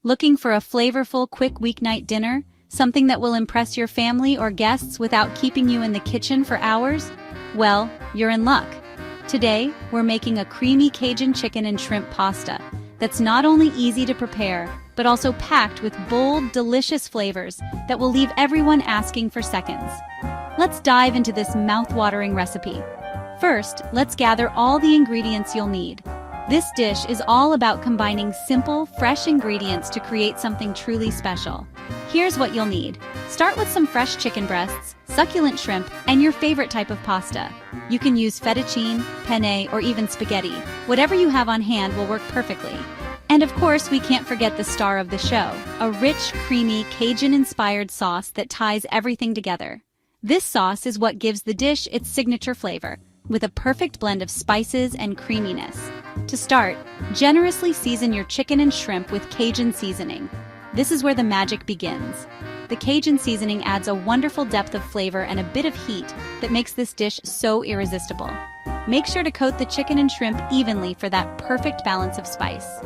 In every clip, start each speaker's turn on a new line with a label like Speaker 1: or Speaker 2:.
Speaker 1: Looking for a flavorful, quick weeknight dinner? Something that will impress your family or guests without keeping you in the kitchen for hours? Well, you're in luck. Today, we're making a creamy Cajun chicken and shrimp pasta that's not only easy to prepare, but also packed with bold, delicious flavors that will leave everyone asking for seconds. Let's dive into this mouth-watering recipe. First, let's gather all the ingredients you'll need. This dish is all about combining simple, fresh ingredients to create something truly special. Here's what you'll need. Start with some fresh chicken breasts, succulent shrimp, and your favorite type of pasta. You can use fettuccine, penne, or even spaghetti. Whatever you have on hand will work perfectly. And of course, we can't forget the star of the show, a rich, creamy, Cajun-inspired sauce that ties everything together. This sauce is what gives the dish its signature flavor, with a perfect blend of spices and creaminess. To start, generously season your chicken and shrimp with Cajun seasoning. This is where the magic begins. The Cajun seasoning adds a wonderful depth of flavor and a bit of heat that makes this dish so irresistible. Make sure to coat the chicken and shrimp evenly for that perfect balance of spice.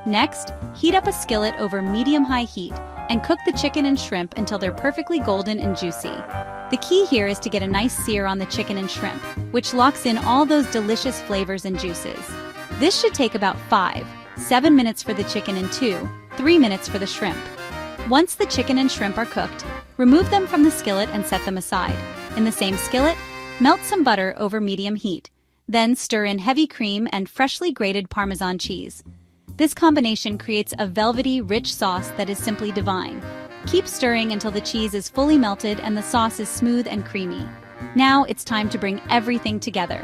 Speaker 1: Next, heat up a skillet over medium-high heat and cook the chicken and shrimp until they're perfectly golden and juicy. The key here is to get a nice sear on the chicken and shrimp, which locks in all those delicious flavors and juices. This should take about 5-7 minutes for the chicken and 2-3 minutes for the shrimp. Once the chicken and shrimp are cooked, remove them from the skillet and set them aside. In the same skillet, melt some butter over medium heat. Then stir in heavy cream and freshly grated Parmesan cheese. This combination creates a velvety, rich sauce that is simply divine. Keep stirring until the cheese is fully melted and the sauce is smooth and creamy. Now it's time to bring everything together.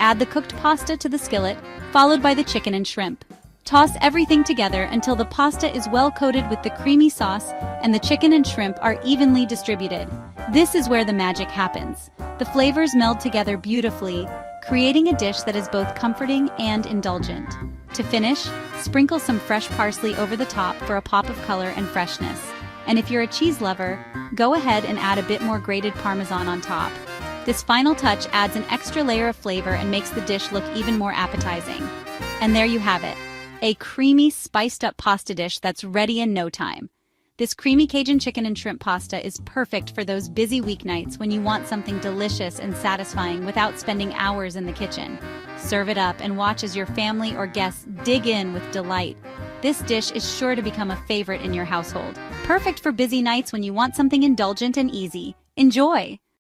Speaker 1: Add the cooked pasta to the skillet, followed by the chicken and shrimp. Toss everything together until the pasta is well coated with the creamy sauce and the chicken and shrimp are evenly distributed. This is where the magic happens. The flavors meld together beautifully, creating a dish that is both comforting and indulgent. To finish, sprinkle some fresh parsley over the top for a pop of color and freshness. And if you're a cheese lover, go ahead and add a bit more grated Parmesan on top. This final touch adds an extra layer of flavor and makes the dish look even more appetizing. And there you have it, a creamy, spiced-up pasta dish that's ready in no time. This creamy Cajun chicken and shrimp pasta is perfect for those busy weeknights when you want something delicious and satisfying without spending hours in the kitchen. Serve it up and watch as your family or guests dig in with delight. This dish is sure to become a favorite in your household. Perfect for busy nights when you want something indulgent and easy. Enjoy!